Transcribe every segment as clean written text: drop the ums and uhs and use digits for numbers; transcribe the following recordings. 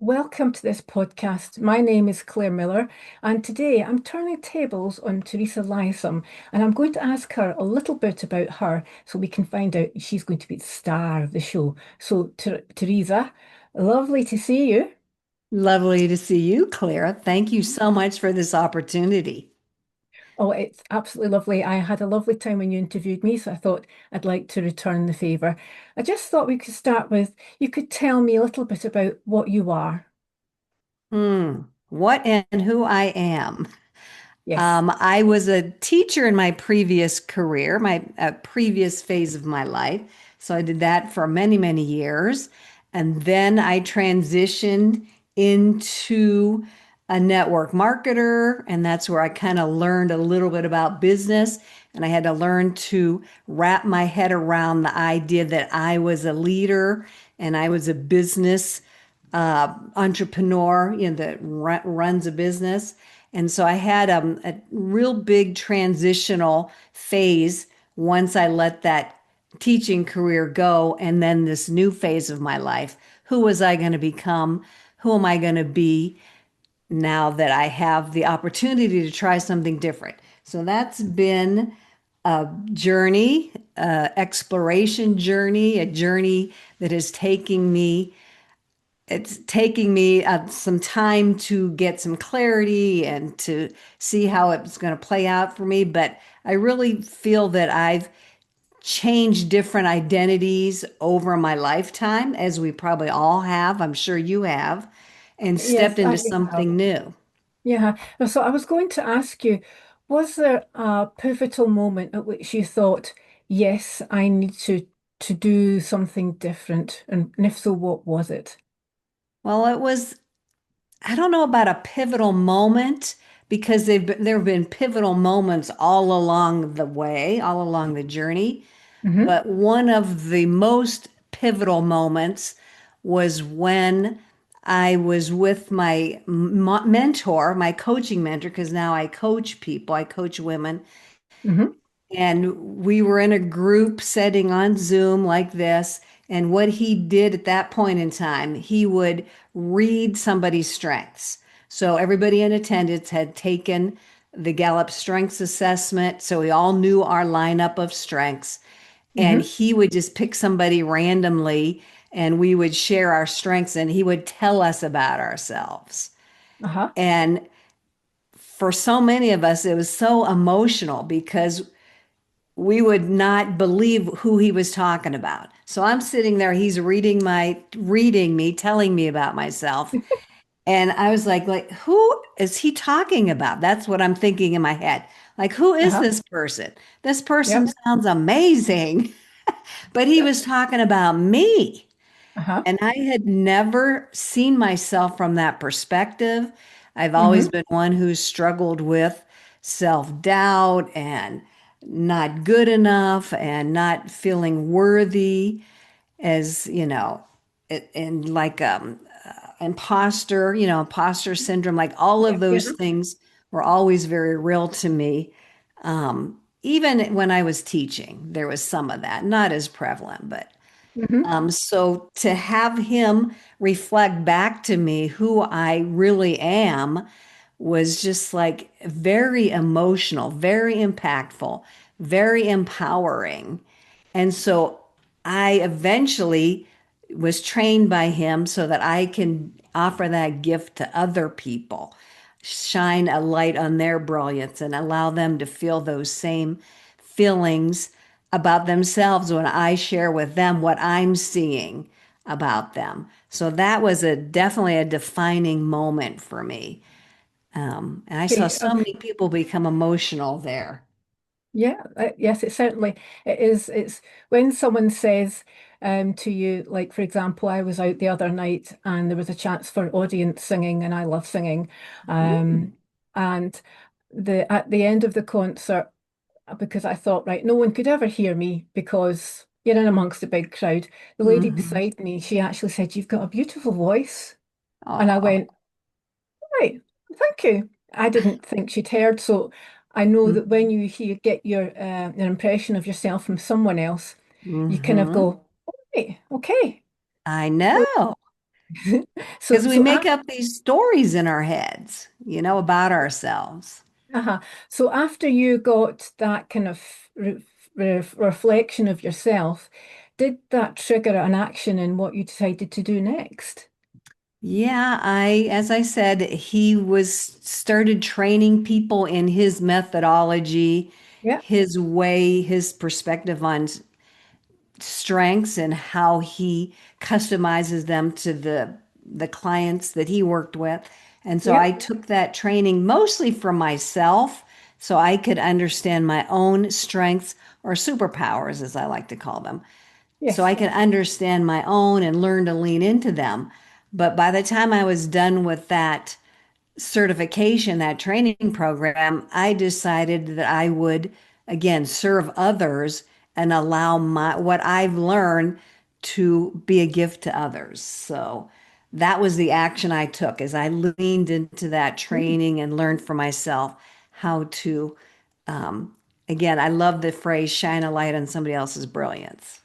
Welcome to this podcast. My name is Claire Miller, and today I'm turning tables on Teresa Lisum, and I'm going to ask her a little bit about her so we can find out if she's going to be the star of the show. So, Teresa, lovely to see you. Lovely to see you, Claire. Thank you so much for this opportunity. Oh, it's absolutely lovely. I had a lovely time when you interviewed me, so I thought I'd like to return the favour. I just thought we could start with you could tell me a little bit about what you are. What and who I am. Yes. I was a teacher in my previous career, my previous phase of my life. So I did that for many, many years. And then I transitioned into a network marketer. And that's where I kind of learned a little bit about business. And I had to learn to wrap my head around the idea that I was a leader and I was a business entrepreneur, that runs a business. And so I had a real big transitional phase once I let that teaching career go. And then this new phase of my life. Who was I going to become? Who am I going to be now that I have the opportunity to try something different? So that's been a journey, exploration journey, a journey that is taking me it's taking me some time to get some clarity and to see how it's going to play out for me. But I really feel that I've changed different identities over my lifetime, as we probably all have. I'm sure you have, and stepped Yes, into I have. something new. Yeah. So I was going to ask you, was there a pivotal moment at which you thought, yes, I need to do something different? And if so, what was it? Well, I don't know about a pivotal moment because there have been pivotal moments all along the way, all along the journey. Hmm. But one of the most pivotal moments was when I was with my mentor, my coaching mentor, because now I coach people, I coach women. Hmm. And we were in a group setting on Zoom like this. And what he did at that point in time, he would read somebody's strengths. So everybody in attendance had taken the Gallup Strengths Assessment. So we all knew our lineup of strengths. And Hmm. he would just pick somebody randomly and we would share our strengths and he would tell us about ourselves. Uh-huh. And for so many of us, it was so emotional because we would not believe who he was talking about. So I'm sitting there, he's reading me, telling me about myself. And I was like, who is he talking about? That's what I'm thinking in my head. Like, who is Uh-huh. this person? This person Yep. sounds amazing. But he Yep. was talking about me. Uh-huh. And I had never seen myself from that perspective. I've always Hmm. been one who's struggled with self-doubt and not good enough and not feeling worthy as, and like imposter, imposter syndrome, like all of Yeah. Yeah. those things were always very real to me. Even when I was teaching, there was some of that, not as prevalent, but Hmm. so to have him reflect back to me who I really am was just like very emotional, very impactful, very empowering. And so I eventually was trained by him so that I can offer that gift to other people, shine a light on their brilliance and allow them to feel those same feelings about themselves when I share with them what I'm seeing about them. So that was a definitely a defining moment for me. And I saw Okay. so many people become emotional there. Yeah, yes, it certainly it is. It's when someone says to you, like for example, I was out the other night and there was a chance for audience singing, and I love singing. Mm, And the at the end of the concert, because I thought, right, no one could ever hear me because you're in amongst a big crowd. The lady mhm. beside me, she actually said, "You've got a beautiful voice," and I Oh, went, right, thank you. I didn't think she'd heard, so I know that when you hear get your an impression of yourself from someone else, you kind of mm-hmm. go, right, okay. I So know. So, Because we so make after, up these stories in our heads, about ourselves. so after you got that kind of reflection of yourself, did that trigger an action in what you decided to do next? Yeah, as I said, he was started training people in his methodology, Yeah, his way, his perspective on strengths and how he customizes them to the clients that he worked with. And so yeah, I took that training mostly for myself so I could understand my own strengths or superpowers, as I like to call them. So yes, I could understand my own and learn to lean into them. But by the time I was done with that certification, that training program, I decided that I would again serve others and allow my what I've learned to be a gift to others. So that was the action I took as I leaned into that mm, training and learned for myself how to again, I love the phrase shine a light on somebody else's brilliance.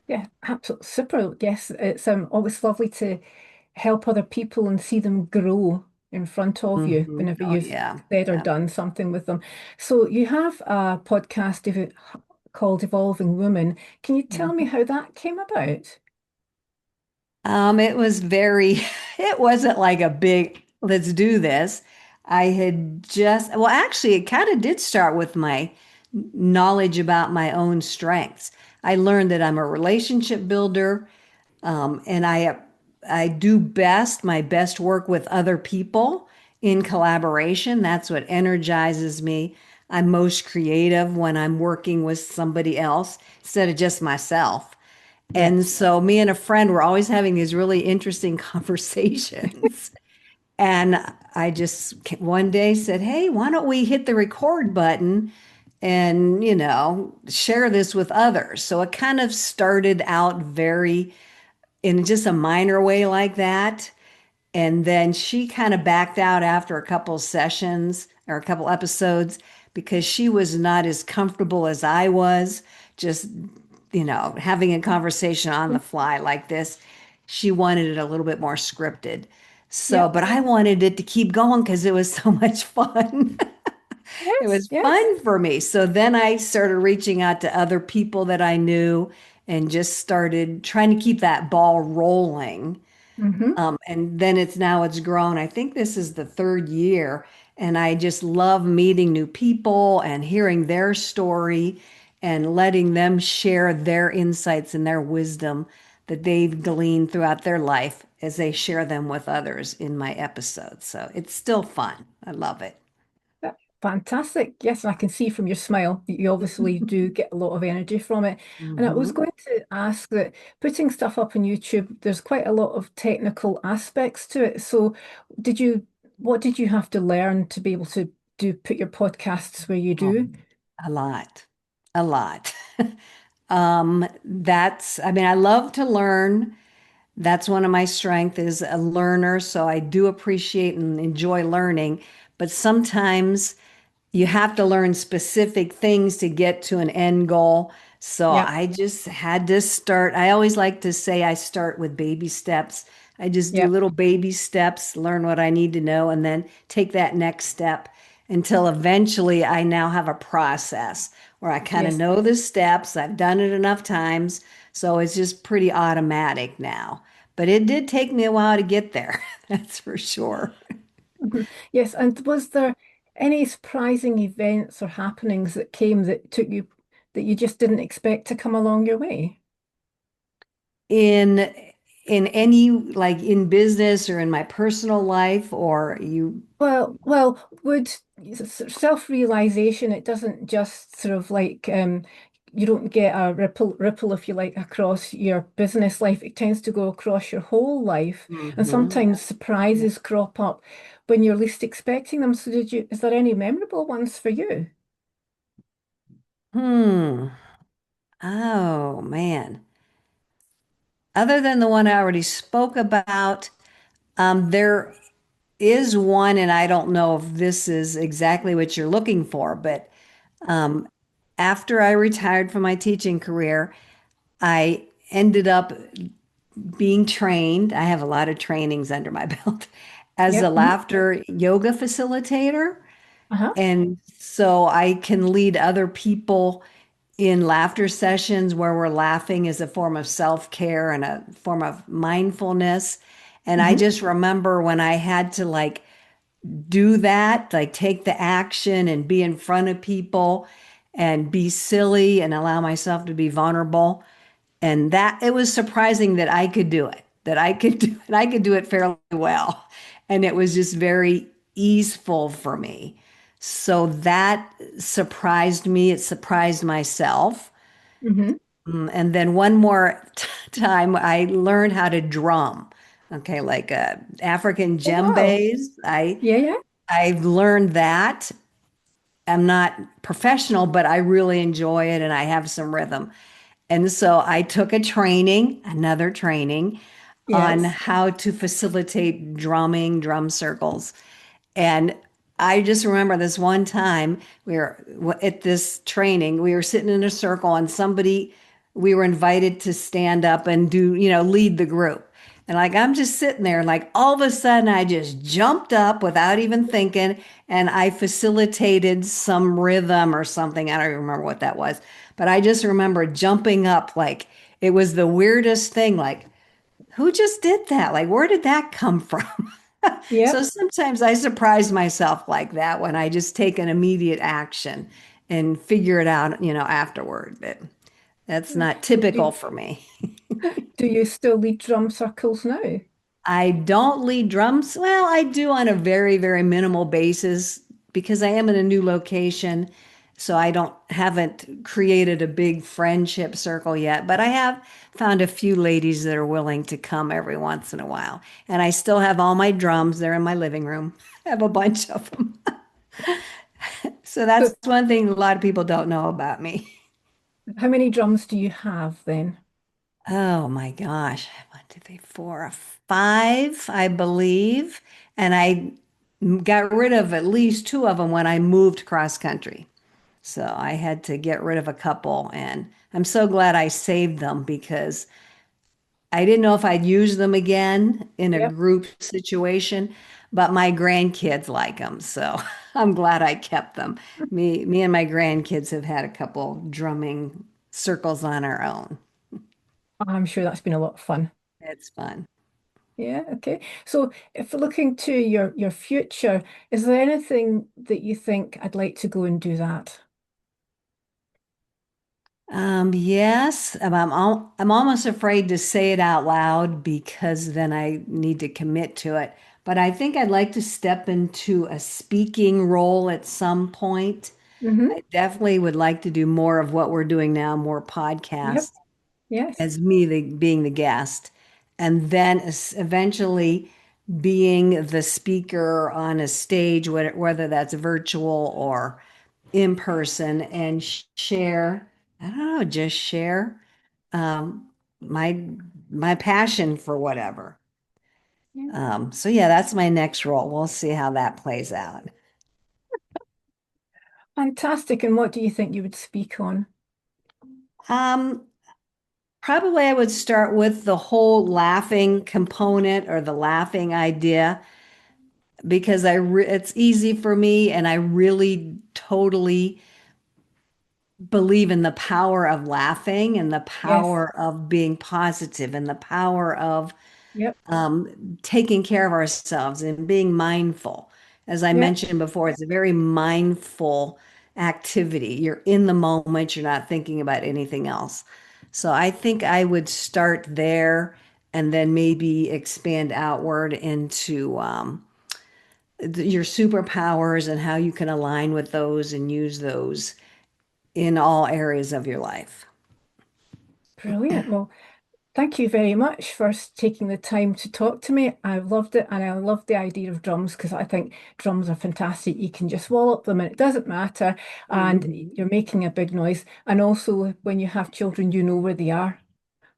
yeah, absolutely super. Yes, it's always lovely to help other people and see them grow in front of you whenever Oh you've yeah. said or Yeah. done something with them. So you have a podcast called Evolving Woman. Can you tell me Mhm. how that came about? It was very, it wasn't like a big, let's do this. I had just, well, actually, it kind of did start with my knowledge about my own strengths. I learned that I'm a relationship builder, and I do my best work with other people in collaboration. That's what energizes me. I'm most creative when I'm working with somebody else instead of just myself. And Yes. so me and a friend were always having these really interesting conversations. And I just one day said, "Hey, why don't we hit the record button and, share this with others?" So it kind of started out very in just a minor way like that. And then she kind of backed out after a couple sessions or a couple episodes because she was not as comfortable as I was, just, having a conversation on the fly like this. She wanted it a little bit more scripted. So, Yep. but I wanted it to keep going because it was so much fun. It Yes. was Yes. fun for me. So then I started reaching out to other people that I knew and just started trying to keep that ball rolling. Hmm. And then it's grown. I think this is the third year, and I just love meeting new people and hearing their story and letting them share their insights and their wisdom that they've gleaned throughout their life as they share them with others in my episodes. So it's still fun. I love it. Fantastic. Yes, I can see from your smile that you obviously do get a lot of energy from it. And I was Hmm. going to ask that putting stuff up on YouTube, there's quite a lot of technical aspects to it. So what did you have to learn to be able to put your podcasts where you do? A lot, a lot. I mean, I love to learn. That's one of my strengths is a learner, so I do appreciate and enjoy learning, but sometimes you have to learn specific things to get to an end goal. So Yeah. I just had to start. I always like to say I start with baby steps. I just do Yeah. little baby steps, learn what I need to know, and then take that next step until eventually I now have a process where I kind of Yes. know the steps. I've done it enough times. So it's just pretty automatic now. But it did take me a while to get there. That's for sure. Mhm. Yes. And was there any surprising events or happenings that came that took you that you just didn't expect to come along your way? in in any like in business or in my personal life or you Would self-realization, it doesn't just sort of like you don't get a ripple if you like across your business life. It tends to go across your whole life. And Mhm. sometimes Yeah. surprises crop up when you're least expecting them. So is there any memorable ones for you? Hmm. Oh man. Other than the one I already spoke about, there is one, and I don't know if this is exactly what you're looking for, but um, after I retired from my teaching career, I ended up being trained, I have a lot of trainings under my belt as a Yep. Hmm. laughter yoga facilitator. Uh-huh. And so I can lead other people in laughter sessions where we're laughing as a form of self-care and a form of mindfulness. And I Hmm. just remember when I had to like do that, like take the action and be in front of people and be silly and allow myself to be vulnerable. And that it was surprising that I could do it, that I could do it, I could do it fairly well. And it was just very easeful for me. So that surprised me. It surprised myself. Hmm. And then one more time, I learned how to drum. Okay, like African Oh, wow. djembes. Yeah, yeah. I've learned that. I'm not professional, but I really enjoy it and I have some rhythm. And so I took a training, another training on Yes. how to facilitate drumming, drum circles. And I just remember this one time we were at this training, we were sitting in a circle and we were invited to stand up and do, lead the group. And like I'm just sitting there and like all of a sudden I just jumped up without even thinking and I facilitated some rhythm or something. I don't even remember what that was. But I just remember jumping up like it was the weirdest thing. Like, who just did that? Like, where did that come from? So Yep. sometimes I surprise myself like that when I just take an immediate action and figure it out, afterward. But that's not typical Do, for me. do you still lead drum circles now? I don't lead drums. Well, I do on a very, very minimal basis because I am in a new location. So I haven't created a big friendship circle yet, but I have found a few ladies that are willing to come every once in a while. And I still have all my drums. They're in my living room. I have a bunch of them. So So that's one thing a lot of people don't know about me. how many drums do you have then? Oh my gosh. 1, 2, 3, 4, 5, I believe. And I got rid of at least two of them when I moved cross country. So I had to get rid of a couple. And I'm so glad I saved them because I didn't know if I'd use them again in a Yep. group situation, but my grandkids like them. So I'm glad I kept them. Me and my grandkids have had a couple drumming circles on our own. I'm sure that's been a lot of fun. It's fun. Yeah, okay. So if we're looking to your future, is there anything that you think I'd like to go and do that? Yes, I'm almost afraid to say it out loud because then I need to commit to it. But I think I'd like to step into a speaking role at some point. Hmm. I definitely would like to do more of what we're doing now, more Yep. podcasts Yes. as me being the guest, and then eventually being the speaker on a stage, whether that's virtual or in person, and share, I don't know, just share um, my my passion for whatever. Yeah. So yeah, that's my next role. We'll see how that plays out. Fantastic. And what do you think you would speak on? Um, Probably I would start with the whole laughing component or the laughing idea because it's easy for me and I really totally believe in the power of laughing and the Yes. power of being positive and the power of Yep. taking care of ourselves and being mindful. As I Yep. mentioned before, it's a very mindful activity. You're in the moment, you're not thinking about anything else. So I think I would start there and then maybe expand outward into your superpowers and how you can align with those and use those in all areas of your life. Brilliant. Well, thank you very much for taking the time to talk to me. I loved it, and I love the idea of drums because I think drums are fantastic. You can just wallop them and it doesn't matter, and Mhm. you're making a big noise. And also, when you have children, you know where they are.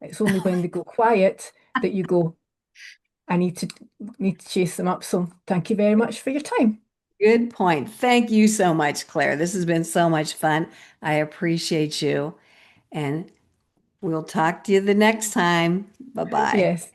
It's only when they go quiet that you go, I need to chase them up. So thank you very much for your time. Good point. Thank you so much, Claire. This has been so much fun. I appreciate you. And we'll talk to you the next time. Bye bye. Yes.